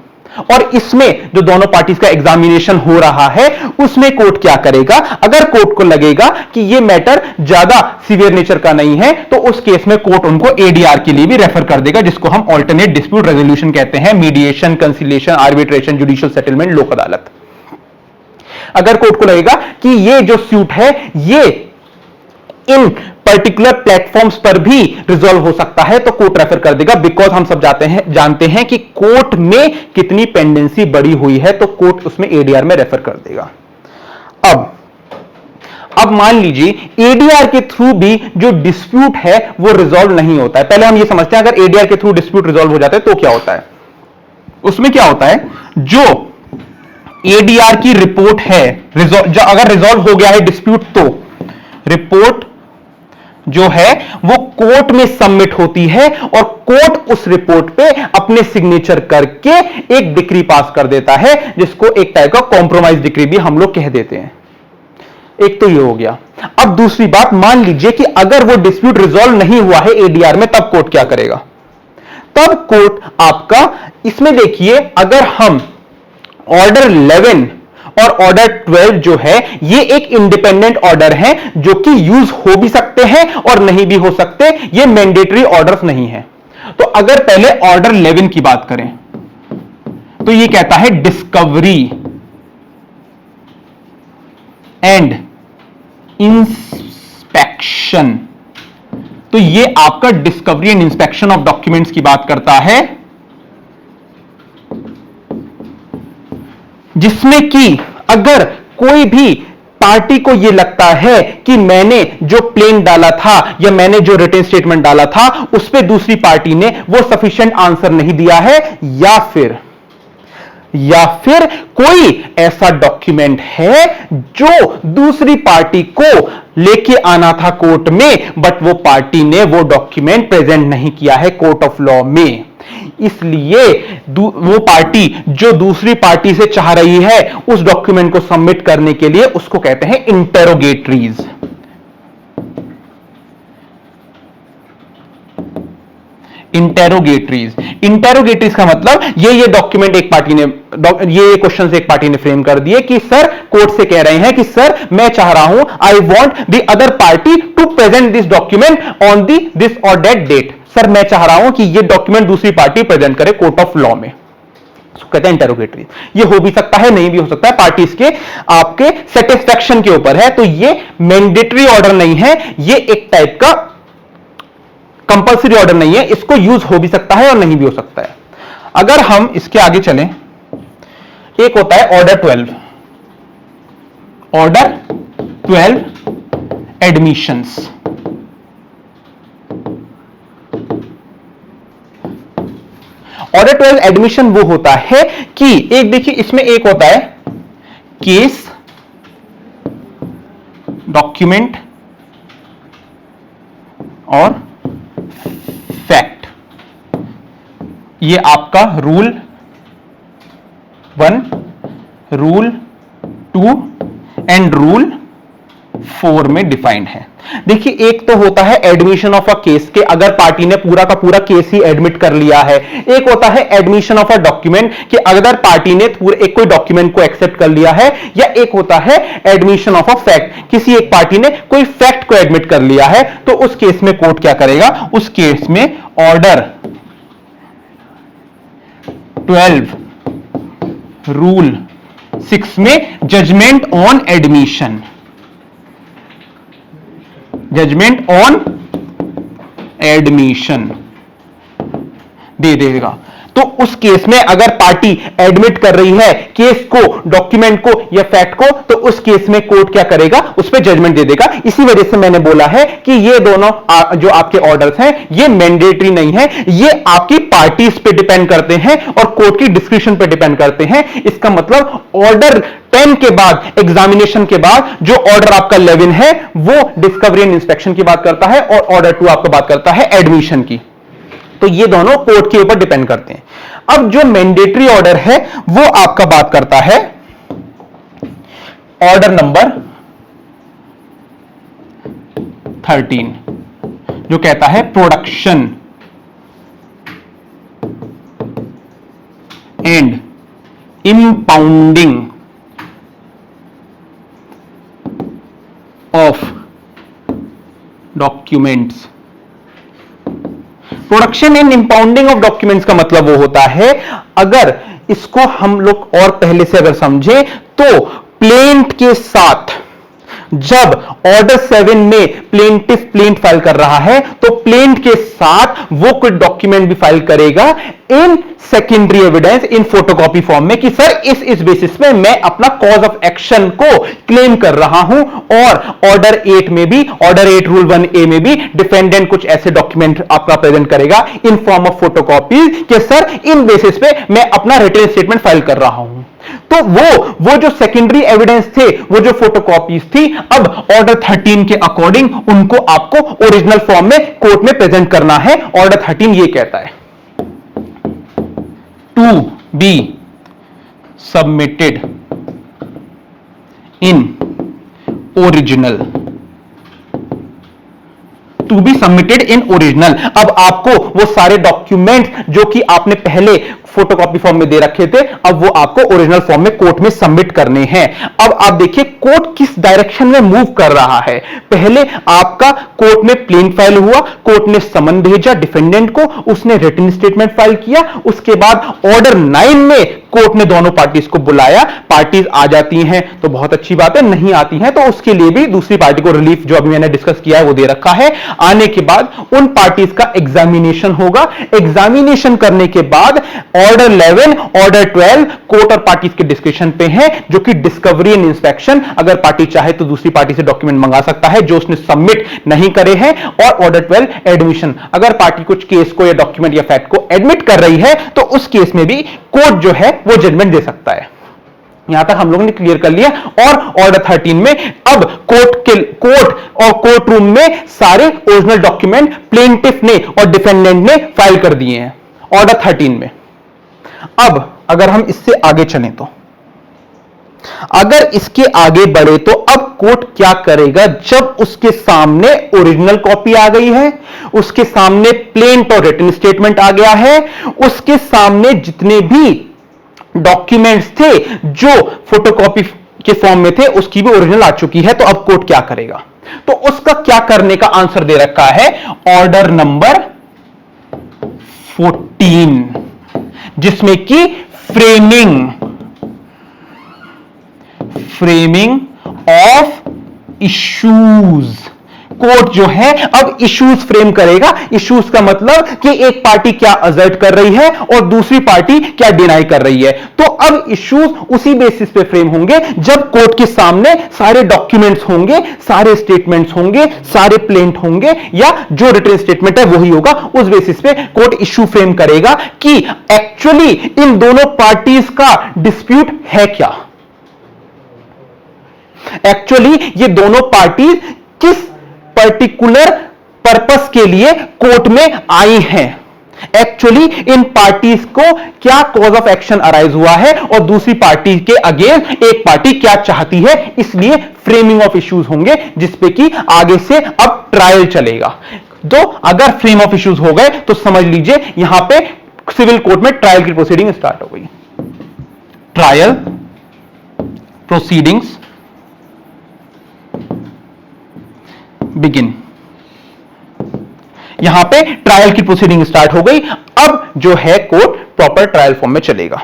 और इसमें जो दोनों पार्टीज का एग्जामिनेशन हो रहा है उसमें कोर्ट क्या करेगा, अगर कोर्ट को लगेगा कि ये मैटर ज्यादा सीवियर नेचर का नहीं है तो उस केस में कोर्ट उनको एडीआर के लिए भी रेफर कर देगा, जिसको हम ऑल्टरनेट डिस्प्यूट रेजोल्यूशन कहते हैं, mediation, conciliation, arbitration, judicial settlement, लोक अदालत। अगर कोर्ट को लगेगा कि ये जो सूट है ये इन पर्टिकुलर प्लेटफॉर्म्स पर भी रिजॉल्व हो सकता है तो कोर्ट रेफर कर देगा, बिकॉज हम सब जानते हैं कि कोर्ट में कितनी पेंडेंसी बढ़ी हुई है, तो कोर्ट उसमें एडीआर में रेफर कर देगा। अब मान लीजिए एडीआर के थ्रू भी जो डिस्प्यूट है वो रिजॉल्व नहीं होता है। पहले हम ये समझते हैं अगर एडीआर के थ्रू डिस्प्यूट रिजॉल्व हो जाता है तो क्या होता है। उसमें क्या होता है, जो एडीआर की रिपोर्ट है, अगर रिजॉल्व हो गया है डिस्प्यूट तो रिपोर्ट जो है वो कोर्ट में सबमिट होती है और कोर्ट उस रिपोर्ट पे अपने सिग्नेचर करके एक डिक्री पास कर देता है, जिसको एक टाइप का कॉम्प्रोमाइज डिक्री भी हम लोग कह देते हैं। एक तो ये हो गया। अब दूसरी बात, मान लीजिए कि अगर वो डिस्प्यूट रिजॉल्व नहीं हुआ है एडीआर में, तब कोर्ट क्या करेगा? तब कोर्ट आपका, इसमें देखिए, अगर हम ऑर्डर 11 और ऑर्डर 12 जो है, ये एक इंडिपेंडेंट ऑर्डर है जो कि यूज हो भी सकते हैं और नहीं भी हो सकते, ये मैंडेटरी ऑर्डर्स नहीं है। तो अगर पहले ऑर्डर 11 की बात करें तो ये कहता है डिस्कवरी एंड इंस्पेक्शन। तो ये आपका discovery and inspection of documents की बात करता है, जिसमें कि अगर कोई भी पार्टी को यह लगता है कि मैंने जो प्लेन डाला था या मैंने जो रिटन स्टेटमेंट डाला था उस पर दूसरी पार्टी ने वो सफिशिएंट आंसर नहीं दिया है, या फिर कोई ऐसा डॉक्यूमेंट है जो दूसरी पार्टी को लेके आना था कोर्ट में, बट वो पार्टी ने वो डॉक्यूमेंट प्रेजेंट नहीं किया है कोर्ट ऑफ लॉ में, इसलिए वो पार्टी जो दूसरी पार्टी से चाह रही है उस डॉक्यूमेंट को सबमिट करने के लिए, उसको कहते हैं इंटेरोगेटरीज। इंटेरोगेटरीज का मतलब ये डॉक्यूमेंट एक पार्टी ने, ये क्वेश्चन से एक पार्टी ने फ्रेम कर दिए कि सर, कोर्ट से कह रहे हैं कि सर मैं चाह रहा हूं, I want the other party to present this document on this or that date. Sir मैं चाह रहा हूं कि ये डॉक्यूमेंट दूसरी पार्टी प्रेजेंट करे कोर्ट ऑफ लॉ में, कहते हैं इंटेरोगेटरी। ये हो भी सकता है, नहीं भी हो सकता है, पार्टीज के आपके सेटिस्फैक्शन के ऊपर है। तो ये मैंडेटरी ऑर्डर नहीं है, ये एक टाइप का कंपल्सरी ऑर्डर नहीं है, इसको यूज हो भी सकता है और नहीं भी हो सकता है। अगर हम इसके आगे चलें, एक होता है order 12, order 12 admissions. Order 12 admission वो होता है कि एक देखिए, इसमें एक होता है केस डॉक्यूमेंट और फैक्ट। ये आपका रूल 1, रूल 2 एंड रूल 4 में डिफाइंड है। देखिए, एक तो होता है एडमिशन ऑफ अ केस के, अगर पार्टी ने पूरा का पूरा केस ही एडमिट कर लिया है। एक होता है एडमिशन ऑफ अ डॉक्यूमेंट कि अगर पार्टी ने एक कोई डॉक्यूमेंट को एक्सेप्ट कर लिया है, या एक होता है एडमिशन ऑफ अ फैक्ट, किसी एक पार्टी ने कोई फैक्ट को एडमिट कर लिया है। तो उस केस में कोर्ट क्या करेगा? उस केस में ऑर्डर 12 रूल 6 में judgement on admission, judgement on admission दे देगा। तो उस केस में अगर पार्टी एडमिट कर रही है केस को, डॉक्यूमेंट को या फैक्ट को, तो उस केस में कोर्ट क्या करेगा? उस पर जजमेंट दे देगा। इसी वजह से मैंने बोला है कि ये दोनों जो आपके ऑर्डर्स हैं ये मैंडेटरी नहीं है, ये आपकी पार्टीज पे डिपेंड करते हैं और कोर्ट की डिस्क्रिप्शन पे डिपेंड करते हैं। इसका मतलब ऑर्डर 10 के बाद, एग्जामिनेशन के बाद जो ऑर्डर आपका 11 है वो डिस्कवरी एंड इंस्पेक्शन की बात करता है, और ऑर्डर 2 आपको बात करता है एडमिशन की। तो ये दोनों कोर्ट के ऊपर डिपेंड करते हैं। अब जो मैंडेटरी ऑर्डर है वो आपका बात करता है ऑर्डर नंबर 13, जो कहता है production and impounding of documents. Production and impounding of documents का मतलब वो होता है, अगर इसको हम लोग और पहले से अगर समझे तो प्लेंट के साथ जब ऑर्डर 7 में प्लेंटिफ प्लेंट फाइल कर रहा है तो प्लेंट के साथ वो कोई डॉक्यूमेंट भी फाइल करेगा in secondary evidence, in photocopy form में, कि सर इस बेसिस पे मैं अपना कॉज ऑफ एक्शन को क्लेम कर रहा हूं। और ऑर्डर 8 में भी, ऑर्डर 8 रूल 1A में भी डिफेंडेंट कुछ ऐसे डॉक्यूमेंट आपका प्रेजेंट करेगा इन फॉर्म ऑफ फोटोकॉपी कि सर इन बेसिस पे मैं अपना रिटन स्टेटमेंट फाइल कर रहा हूं। तो वो जो सेकेंडरी एविडेंस थे, वो जो फोटोकॉपीज थी, अब ऑर्डर 13 के अकॉर्डिंग उनको आपको ओरिजिनल फॉर्म में कोर्ट में प्रेजेंट करना है। ऑर्डर 13 ये कहता है to be submitted in original, to be submitted in original. अब आपको वो सारे डॉक्यूमेंट्स जो कि आपने पहले फोटोकॉपी फॉर्म में दे रखे थे, अब वो आपको ओरिजिनल फॉर्म में कोर्ट में सबमिट करने हैं। अब आप देखिए कोर्ट किस डायरेक्शन में मूव कर रहा है। पहले आपका कोर्ट में प्लेन फाइल हुआ, कोर्ट ने समन भेजा डिफेंडेंट को, उसने रिटन स्टेटमेंट फाइल किया, उसके बाद ऑर्डर 9 में कोर्ट ने दोनों पार्टीज को बुलाया। पार्टीज आ जाती हैं तो बहुत अच्छी बात है, नहीं आती हैं तो उसके लिए भी दूसरी पार्टी को रिलीफ जो अभी मैंने डिस्कस किया है वो दे रखा है। आने के बाद उन पार्टीज का एग्जामिनेशन होगा। एग्जामिनेशन करने के बाद ऑर्डर 11, ऑर्डर 12 कोर्ट और पार्टीज के डिस्कशन पे है, जो कि डिस्कवरी एंड इंस्पेक्शन। अगर पार्टी चाहे तो दूसरी पार्टी से डॉक्यूमेंट मंगा सकता है जो उसने सबमिट नहीं करे हैं। और ऑर्डर 12 एडमिशन, अगर पार्टी कुछ केस को या डॉक्यूमेंट या फैक्ट को एडमिट कर रही है तो उस केस में भी कोर्ट जो है वो जजमेंट दे सकता है। यहां तक हम लोगों ने क्लियर कर लिया। और ऑर्डर 13 में अब कोर्ट और कोर्ट रूम में सारे ओरिजिनल डॉक्यूमेंट प्लेंटिफ ने और डिफेंडेंट ने फाइल कर दिए हैं ऑर्डर 13 में। अब अगर हम इससे आगे चलें तो अगर इसके आगे बढ़े तो अब कोर्ट क्या करेगा? जब उसके सामने ओरिजिनल कॉपी आ गई है, उसके सामने प्लेंट और रिटन स्टेटमेंट आ गया है, उसके सामने जितने भी डॉक्यूमेंट्स थे जो फोटोकॉपी के फॉर्म में थे उसकी भी ओरिजिनल आ चुकी है, तो अब कोर्ट क्या करेगा? तो उसका क्या करने का आंसर दे रखा है ऑर्डर नंबर 14, जिसमें कि फ्रेमिंग ऑफ इश्यूज। कोर्ट जो है अब इश्यूज फ्रेम करेगा। इश्यूज का मतलब कि एक पार्टी क्या असर्ट कर रही है और दूसरी पार्टी क्या डिनाई कर रही है। तो अब इश्यूज उसी बेसिस पे फ्रेम होंगे जब कोर्ट के सामने सारे डॉक्यूमेंट्स होंगे, सारे स्टेटमेंट्स होंगे, सारे प्लेंट होंगे, या जो रिटन स्टेटमेंट है वही होगा। उस बेसिस पे कोर्ट इश्यू फ्रेम करेगा कि एक्चुअली इन दोनों पार्टीज का डिस्प्यूट है क्या। एक्चुअली ये दोनों पार्टीज किस पर्टिकुलर पर्पस के लिए कोर्ट में आई हैं। एक्चुअली इन पार्टीज को क्या कॉज ऑफ एक्शन अराइज हुआ है और दूसरी पार्टी के अगेंस्ट एक पार्टी क्या चाहती है। इसलिए फ्रेमिंग ऑफ इश्यूज होंगे जिसपे कि आगे से अब ट्रायल चलेगा। तो अगर फ्रेम ऑफ इश्यूज हो गए तो समझ लीजिए यहां पे सिविल कोर्ट में ट्रायल की प्रोसीडिंग स्टार्ट हो गई। Trial proceedings begin. यहां पे ट्रायल की प्रोसीडिंग स्टार्ट हो गई। अब जो है कोर्ट प्रॉपर ट्रायल फॉर्म में चलेगा।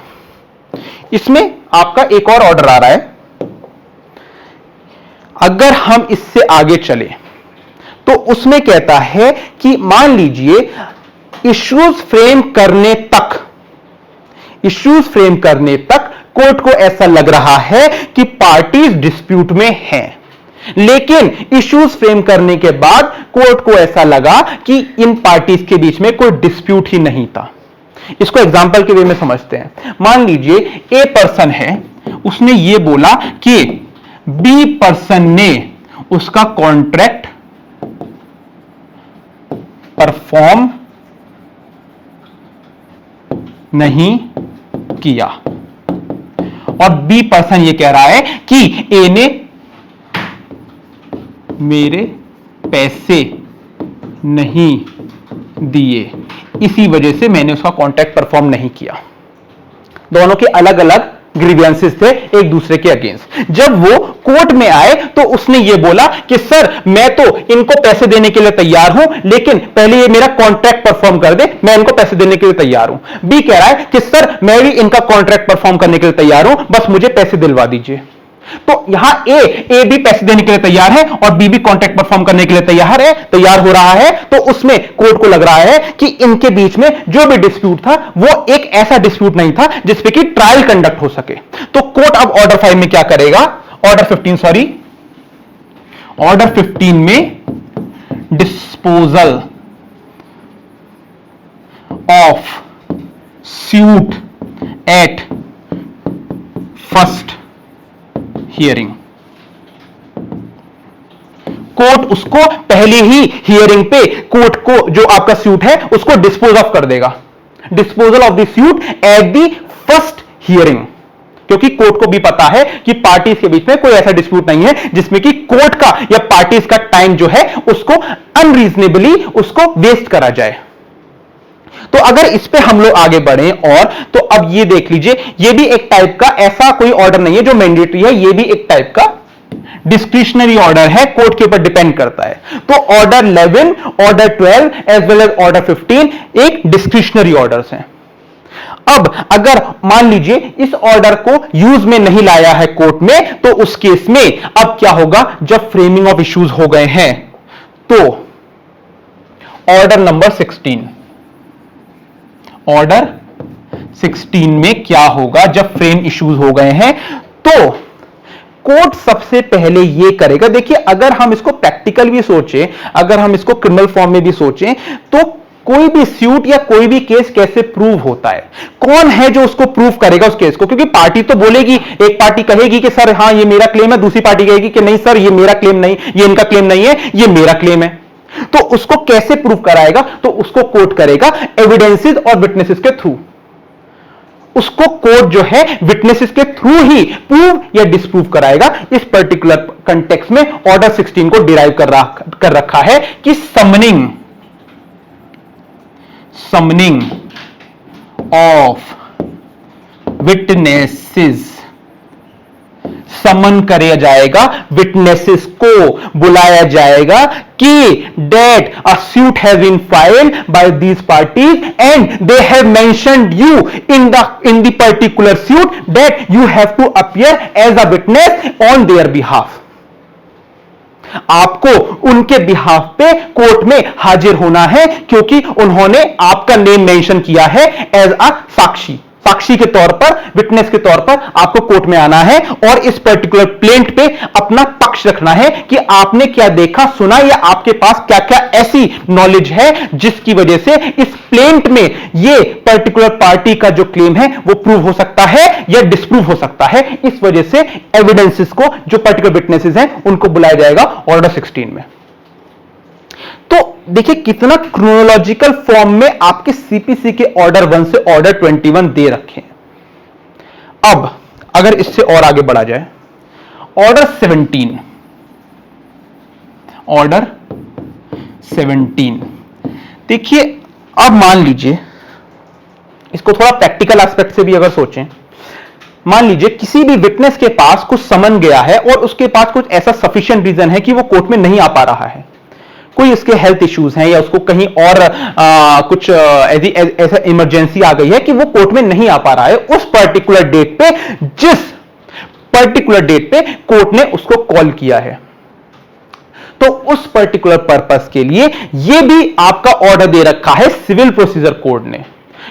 इसमें आपका एक और ऑर्डर आ रहा है। अगर हम इससे आगे चले तो उसमें कहता है कि मान लीजिए इश्यूज फ्रेम करने तक कोर्ट को ऐसा लग रहा है कि पार्टीज डिस्प्यूट में हैं, लेकिन इश्यूज फ्रेम करने के बाद कोर्ट को ऐसा लगा कि इन पार्टीज के बीच में कोई डिस्प्यूट ही नहीं था। इसको एग्जांपल के वे में समझते हैं। मान लीजिए ए पर्सन है, उसने ये बोला कि बी पर्सन ने उसका कॉन्ट्रैक्ट परफॉर्म नहीं किया, और बी पर्सन ये कह रहा है कि ए ने मेरे पैसे नहीं दिए, इसी वजह से मैंने उसका कॉन्ट्रैक्ट परफॉर्म नहीं किया। दोनों के अलग अलग ग्रीवियंसेस थे एक दूसरे के अगेंस्ट। जब वो कोर्ट में आए तो उसने ये बोला कि सर मैं तो इनको पैसे देने के लिए तैयार हूं, लेकिन पहले ये मेरा कॉन्ट्रैक्ट परफॉर्म कर दे, मैं इनको पैसे देने के लिए तैयार हूं। बी कह रहा है कि सर मैं भी इनका कॉन्ट्रैक्ट परफॉर्म करने के लिए तैयार हूं, बस मुझे पैसे दिलवा दीजिए। तो यहां ए भी पैसे देने के लिए तैयार है और बी भी कॉन्ट्रैक्ट परफॉर्म करने के लिए तैयार हो रहा है। तो उसमें कोर्ट को लग रहा है कि इनके बीच में जो भी डिस्प्यूट था वो एक ऐसा डिस्प्यूट नहीं था जिसपे कि ट्रायल कंडक्ट हो सके। तो कोर्ट अब ऑर्डर 5 में क्या करेगा, ऑर्डर 15 में disposal of suit at first hearing. Court उसको पहली ही हियरिंग पे कोर्ट को जो आपका सूट है उसको डिस्पोज ऑफ कर देगा। Disposal of the suit at the first hearing. क्योंकि कोर्ट को भी पता है कि पार्टीज के बीच में कोई ऐसा डिस्प्यूट नहीं है जिसमें कि कोर्ट का या पार्टीज का टाइम जो है उसको अनरीजनेबली उसको वेस्ट करा जाए। तो अगर इस पे हम लोग आगे बढ़े और तो अब ये देख लीजिए, ये भी एक टाइप का ऐसा कोई ऑर्डर नहीं है जो मैंडेटरी है, ये भी एक टाइप का डिस्क्रिशनरी ऑर्डर है, कोर्ट के ऊपर डिपेंड करता है। तो order 11, order 12 as well as order 15 एक डिस्क्रिशनरी ऑर्डर्स हैं। अब अगर मान लीजिए इस ऑर्डर को यूज में नहीं लाया है कोर्ट में, तो उस केस में अब क्या होगा, जब फ्रेमिंग ऑफ इश्यूज हो गए हैं तो ऑर्डर नंबर 16, ऑर्डर 16 में क्या होगा, जब फ्रेम इश्यूज हो गए हैं तो कोर्ट सबसे पहले ये करेगा। देखिए अगर हम इसको प्रैक्टिकल भी सोचें, अगर हम इसको क्रिमिनल फॉर्म में भी सोचें, तो कोई भी स्यूट या कोई भी केस कैसे प्रूव होता है, कौन है जो उसको प्रूव करेगा उस केस को, क्योंकि पार्टी तो बोलेगी, एक पार्टी कहेगी कि सर हाँ ये मेरा क्लेम है, दूसरी पार्टी कहेगी कि नहीं सर ये मेरा क्लेम नहीं, ये इनका क्लेम नहीं है, ये मेरा क्लेम है। तो उसको कैसे प्रूव कराएगा, तो उसको कोर्ट करेगा एविडेंसेस और विटनेसेस के थ्रू। उसको कोर्ट जो है विटनेसेस के थ्रू ही प्रूव या डिसप्रूव कराएगा। इस पर्टिकुलर कंटेक्स्ट में ऑर्डर 16 को डिराइव कर रखा है कि समनिंग ऑफ विटनेसेस, समन किया जाएगा, विटनेसेस को बुलाया जाएगा कि that a suit has been filed by these parties and they have mentioned you in the particular suit that you have to appear as a witness on their behalf. आपको उनके behalf पे court में हाजिर होना है क्योंकि उन्होंने आपका नेम मेंशन किया है एज अ साक्षी के तौर पर, विटनेस के तौर पर आपको कोर्ट में आना है और इस पर्टिकुलर प्लेंट पे अपना पक्ष रखना है कि आपने क्या देखा सुना या आपके पास क्या क्या ऐसी नॉलेज है जिसकी वजह से इस प्लेंट में ये पर्टिकुलर पार्टी का जो क्लेम है वो प्रूव हो सकता है या डिसप्रूव हो सकता है। इस वजह से एविडेंसेस को, जो पर्टिकुलर विटनेसेस हैं, उनको बुलाया जाएगा ऑर्डर 16 में। तो देखिए कितना क्रोनोलॉजिकल फॉर्म में आपके सीपीसी के ऑर्डर 1 से ऑर्डर 21 दे रखे हैं। अब अगर इससे और आगे बढ़ा जाए, ऑर्डर 17, ऑर्डर 17 देखिए, अब मान लीजिए इसको थोड़ा प्रैक्टिकल एस्पेक्ट से भी अगर सोचें, मान लीजिए किसी भी विटनेस के पास कुछ समन गया है और उसके पास कुछ ऐसा सफिशिएंट रीजन है कि वो कोर्ट में नहीं आ पा रहा है, कोई उसके हेल्थ इश्यूज हैं या उसको कहीं और कुछ ऐसा इमरजेंसी आ गई है कि वो कोर्ट में नहीं आ पा रहा है उस पर्टिकुलर डेट पे, जिस पर्टिकुलर डेट पे कोर्ट ने उसको कॉल किया है, तो उस पर्टिकुलर पर्पस के लिए ये भी आपका ऑर्डर दे रखा है सिविल प्रोसीजर कोड ने,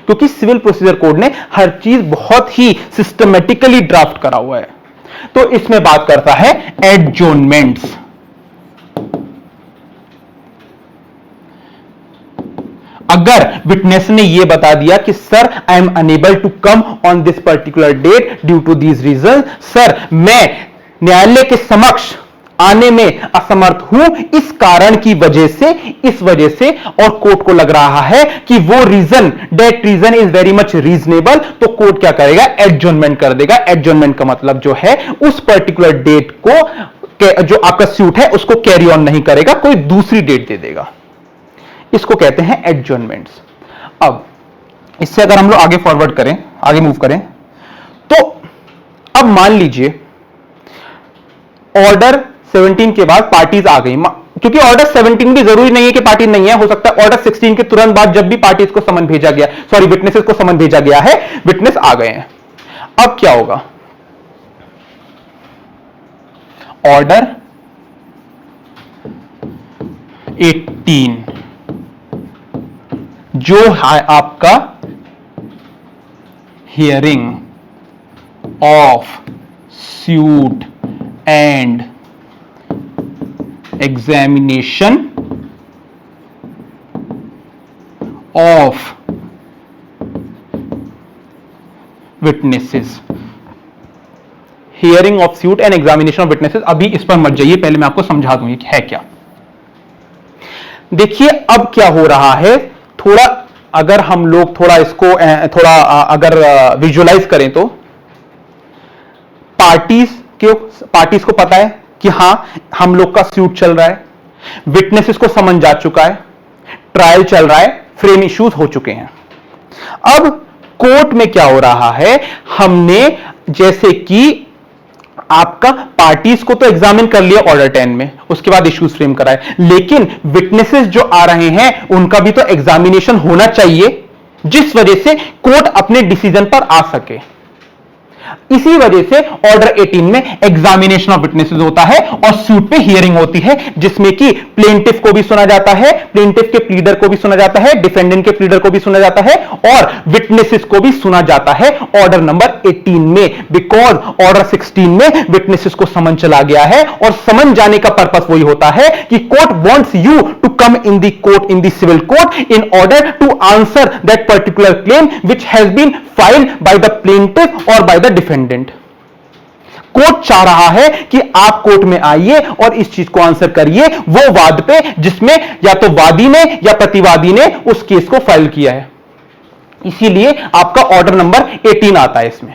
क्योंकि सिविल प्रोसीजर कोड ने हर चीज बहुत ही सिस्टमेटिकली ड्राफ्ट करा हुआ है। तो इसमें बात करता है एडजोनमेंट्स। अगर विटनेस ने यह बता दिया कि sir I am unable to come on this particular date due to these reason, sir मैं न्यायालय के समक्ष आने में असमर्थ हूं इस कारण की वजह से, इस वजह से, और कोर्ट को लग रहा है कि वो reason, that reason is very much reasonable, तो कोर्ट क्या करेगा, एडजॉर्नमेंट कर देगा। एडजॉर्नमेंट का मतलब जो है उस पर्टिकुलर डेट को जो आपका सूट है उसको कैरी ऑन नहीं करेगा, कोई दूसरी डेट दे देगा। इसको कहते हैं एडजॉर्नमेंट्स। अब इससे अगर हम लोग आगे फॉरवर्ड करें, आगे मूव करें, तो अब मान लीजिए ऑर्डर 17 के बाद पार्टीज आ गई, क्योंकि ऑर्डर 17 भी जरूरी नहीं है कि पार्टी नहीं है, हो सकता है ऑर्डर 16 के तुरंत बाद जब भी पार्टीज को समन भेजा गया, सॉरी विटनेसेस को समन भेजा गया है, विटनेस आ गए हैं। अब क्या होगा, ऑर्डर 18 जो है आपका hearing of suit and examination of witnesses, hearing of suit and examination of witnesses. अभी इस पर मत जाइए, पहले मैं आपको समझा दूंगी कि है क्या। देखिए अब क्या हो रहा है, थोड़ा अगर हम लोग थोड़ा इसको थोड़ा अगर विजुअलाइज करें, तो पार्टीज को पता है कि हां हम लोग का सूट चल रहा है, विटनेसेस को समझ जा चुका है, ट्रायल चल रहा है, फ्रेम इश्यूज हो चुके हैं। अब कोर्ट में क्या हो रहा है, हमने जैसे कि आपका पार्टीज को तो एग्जामिन कर लिया ऑर्डर 10 में, उसके बाद इश्यूज फ्रेम कराए, लेकिन विटनेसेस जो आ रहे हैं उनका भी तो एग्जामिनेशन होना चाहिए, जिस वजह से कोर्ट अपने डिसीजन पर आ सके। इसी वजह से ऑर्डर 18 में एग्जामिनेशन ऑफ विटनेसेस होता है और सूट पे हियरिंग होती है, जिसमें कि प्लेंटिफ को भी सुना जाता है, प्लेंटिफ के प्लीडर को भी सुना जाता है, डिफेंडेंट के प्लीडर को भी सुना जाता है और विटनेसेस को भी सुना जाता है ऑर्डर नंबर 18 में, बिकॉज ऑर्डर 16 में विटनेसेस को समन चला गया है और समन जाने का पर्पस वही होता है कि court wants you to come in the court, in the civil court, in order to answer that particular claim which has been filed by the plaintiff or by the defendant. Court चाह रहा है कि आप court में आइए और इस चीज को आंसर करिए वो वाद पे जिसमें या तो वादी ने या प्रतिवादी ने उस केस को फाइल किया है। इसीलिए आपका ऑर्डर नंबर 18 आता है इसमें।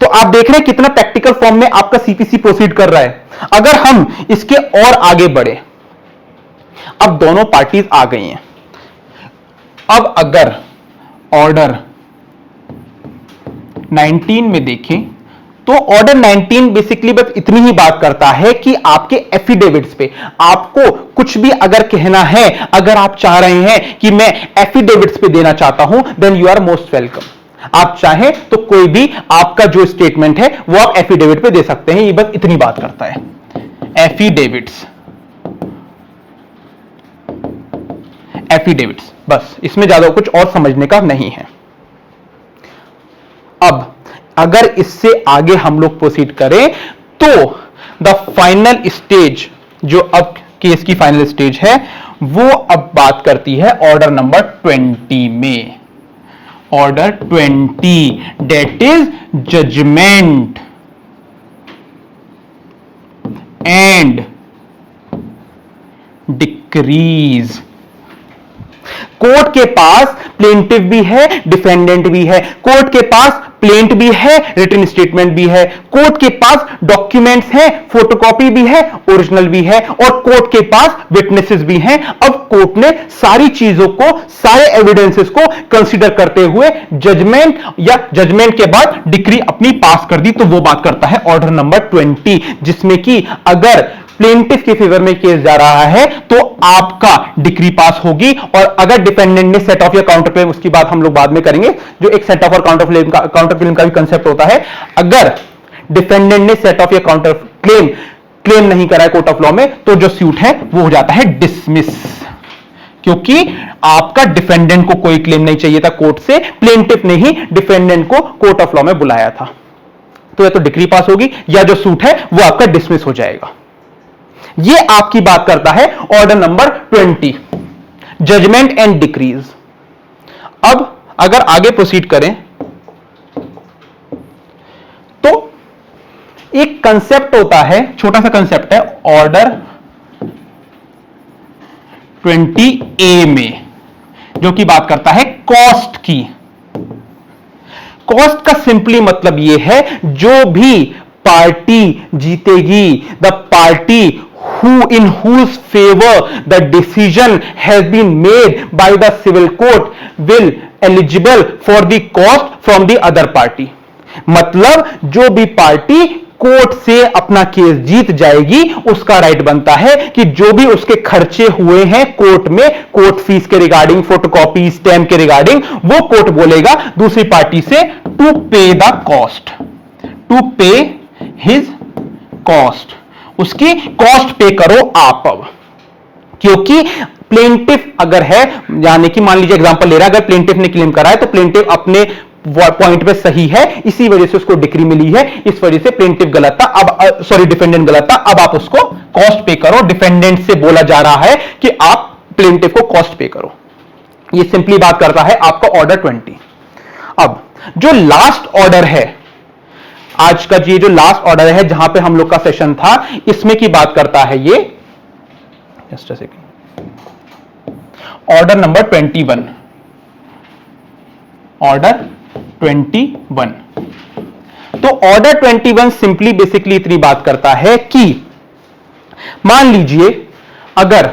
तो आप देख रहे हैं कितना प्रैक्टिकल फॉर्म में आपका सीपीसी प्रोसीड कर रहा है। अगर हम इसके और आगे बढ़े, अब दोनों पार्टीज आ गई हैं। अब अगर ऑर्डर 19 में देखें तो ऑर्डर 19 बेसिकली बस इतनी ही बात करता है कि आपके एफिडेविट्स पे आपको कुछ भी अगर कहना है, अगर आप चाह रहे हैं कि मैं एफिडेविट्स पे देना चाहता हूं, then you are most welcome. आप चाहें तो कोई भी आपका जो स्टेटमेंट है वो आप एफिडेविट पे दे सकते हैं। ये बस इतनी बात करता है, एफिडेविट्स, एफिडेविट्स, बस इसमें ज्यादा कुछ और समझने का नहीं है। अब अगर इससे आगे हम लोग प्रोसीड करें तो द फाइनल स्टेज, जो अब केस की फाइनल स्टेज है, वो अब बात करती है ऑर्डर नंबर 20 में। Order 20 that is judgement and decrees. Court के पास प्लेंटिफ भी है, डिफेंडेंट भी है, कोर्ट के पास प्लेंट भी है, रिटन स्टेटमेंट भी है, कोर्ट के पास डॉक्यूमेंट्स हैं, फोटोकॉपी भी है, ओरिजिनल भी है, और कोर्ट के पास विटनेसेस भी हैं। अब कोर्ट ने सारी चीजों को, सारे एविडेंसेस को कंसीडर करते हुए जजमेंट या जजमेंट के बाद डिक्री अपनी पास कर दी। तो वो बात करता है ऑर्डर नंबर 20, जिसमें कि अगर प्लेंटिफ के फेवर में केस जा रहा है तो आपका डिक्री पास होगी, और अगर डिफेंडेंट ने सेट ऑफ या काउंटर क्लेम, उसकी बात हम लोग बाद में करेंगे, जो एक सेट ऑफ और काउंटर क्लेम का भी कंसेप्ट होता है। अगर डिफेंडेंट ने सेट ऑफ या काउंटर क्लेम नहीं करा है कोर्ट ऑफ लॉ में, तो जो सूट है वो हो जाता है डिसमिस, क्योंकि आपका डिफेंडेंट को कोई क्लेम नहीं चाहिए था कोर्ट से, प्लेंटिफ ने ही डिफेंडेंट को कोर्ट ऑफ लॉ में बुलाया था। तो या तो डिक्री पास होगी या जो सूट है वो आपका डिसमिस हो जाएगा। ये आपकी बात करता है order number 20, judgement and decrees. अब अगर आगे प्रोसीड करें तो एक कंसेप्ट होता है, छोटा सा कंसेप्ट है ऑर्डर 20A में, जो कि बात करता है कॉस्ट की। कॉस्ट का सिंपली मतलब यह है जो भी पार्टी जीतेगी, the party in whose favor the decision has been made by the civil court will eligible for the cost from the other party। मतलब जो भी पार्टी कोर्ट से अपना केस जीत जाएगी उसका राइट बनता है कि जो भी उसके खर्चे हुए हैं कोर्ट में, कोर्ट फीस के रिगार्डिंग, फोटोकॉपी, स्टैम्प के रिगार्डिंग, वो कोर्ट बोलेगा दूसरी पार्टी से टू पे द कॉस्ट, टू पे हिज कॉस्ट, उसकी कॉस्ट पे करो आप। अब क्योंकि प्लेंटिफ अगर है, यानी कि मान लीजिए एग्जांपल ले रहा है, अगर प्लेंटिफ ने क्लेम करा है तो प्लेंटिफ अपने पॉइंट पे सही है, इसी वजह से उसको डिक्री मिली है, इस वजह से प्लेंटिफ गलत था, अब सॉरी डिफेंडेंट गलत था, अब आप उसको कॉस्ट पे करो। डिफेंडेंट से बोला जा रहा है कि आप प्लेंटिफ को कॉस्ट पे करो। ये सिंपली बात करता है आपका ऑर्डर 20। अब जो लास्ट ऑर्डर है आज का, ये जो लास्ट ऑर्डर है जहां पे हम लोग का सेशन था, इसमें की बात करता है ये, just a second, order number 21, order 21। तो ऑर्डर 21 सिंपली बेसिकली इतनी बात करता है कि मान लीजिए अगर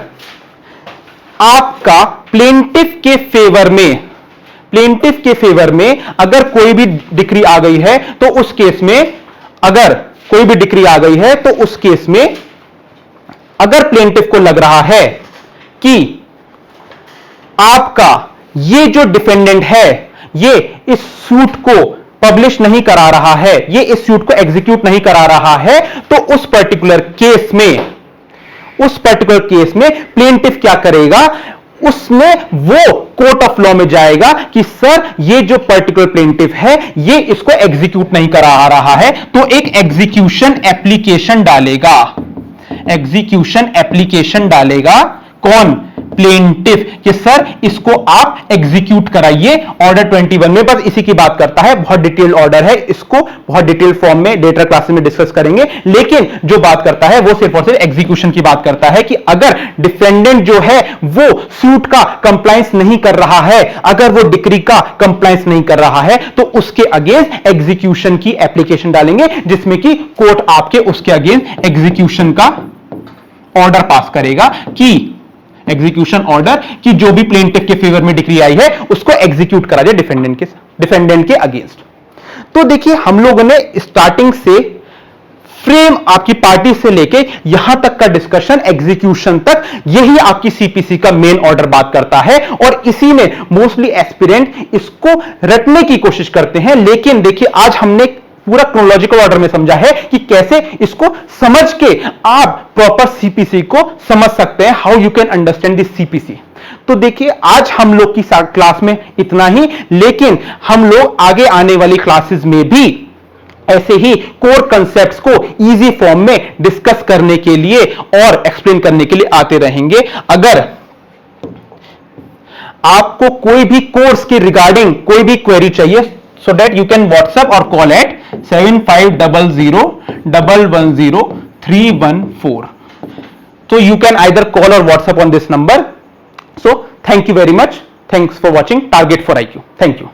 आपका प्लेंटिफ के फेवर में अगर कोई भी डिक्री आ गई है, तो उस केस में अगर कोई भी डिक्री आ गई है तो उस केस में अगर प्लेंटिफ को लग रहा है कि आपका ये जो डिफेंडेंट है ये इस सूट को पब्लिश नहीं करा रहा है, ये इस सूट को एग्जीक्यूट नहीं करा रहा है, तो उस पर्टिकुलर केस में प्लेंटिफ क्या करेगा, उसमें वो कोर्ट ऑफ लॉ में जाएगा कि सर ये जो पर्टिकुलर प्लेंटिफ है ये इसको एग्जीक्यूट नहीं करा रहा है, तो एक एग्जीक्यूशन एप्लीकेशन डालेगा कौन, प्लेंटिफ, कि सर इसको आप एग्जीक्यूट कराइए। ऑर्डर 21 में बस इसी की बात करता है, बहुत डिटेल ऑर्डर है, इसको बहुत डिटेल फॉर्म में लेटर क्लासेस में डिस्कस करेंगे, लेकिन जो बात करता है वो सिर्फ और सिर्फ एग्जीक्यूशन की बात करता है कि अगर डिफेंडेंट जो है वो सूट का कंप्लायंस नहीं कर रहा है, अगर वो डिक्री का कंप्लायंस नहीं कर रहा है, तो उसके अगेंस्ट एग्जीक्यूशन की एप्लीकेशन डालेंगे, जिसमें कि कोर्ट आपके उसके अगेंस्ट एग्जीक्यूशन का ऑर्डर पास करेगा कि एग्जीक्यूशन ऑर्डर कि जो भी प्लेंटिफ के फेवर में डिक्री आई है उसको एग्जीक्यूट करा जाए डिफेंडेंट के अगेंस्ट। तो देखिए हम लोगों ने स्टार्टिंग से फ्रेम आपकी पार्टी से लेके यहां तक का डिस्कशन एग्जीक्यूशन तक, यही आपकी सीपीसी का मेन ऑर्डर बात करता है, और इसी में मोस्टली एस्पिरेंट इसको रटने की कोशिश करते हैं। लेकिन देखिए आज हमने पूरा क्रोनोलॉजिकल ऑर्डर में समझा है कि कैसे इसको समझ के आप प्रॉपर सीपीसी को समझ सकते हैं, how you can understand this CPC. तो देखिए आज हम लोग की क्लास में इतना ही, लेकिन हम लोग आगे आने वाली क्लासेस में भी ऐसे ही कोर कंसेप्ट्स को इजी फॉर्म में डिस्कस करने के लिए और एक्सप्लेन करने के लिए आते रहेंगे। अगर आपको कोई भी कोर्स के रिगार्डिंग कोई भी क्वेरी चाहिए, so that you can WhatsApp or call at 7500110314. So you can either call or WhatsApp on this number. So thank you very much. Thanks for watching Target for IQ. Thank you.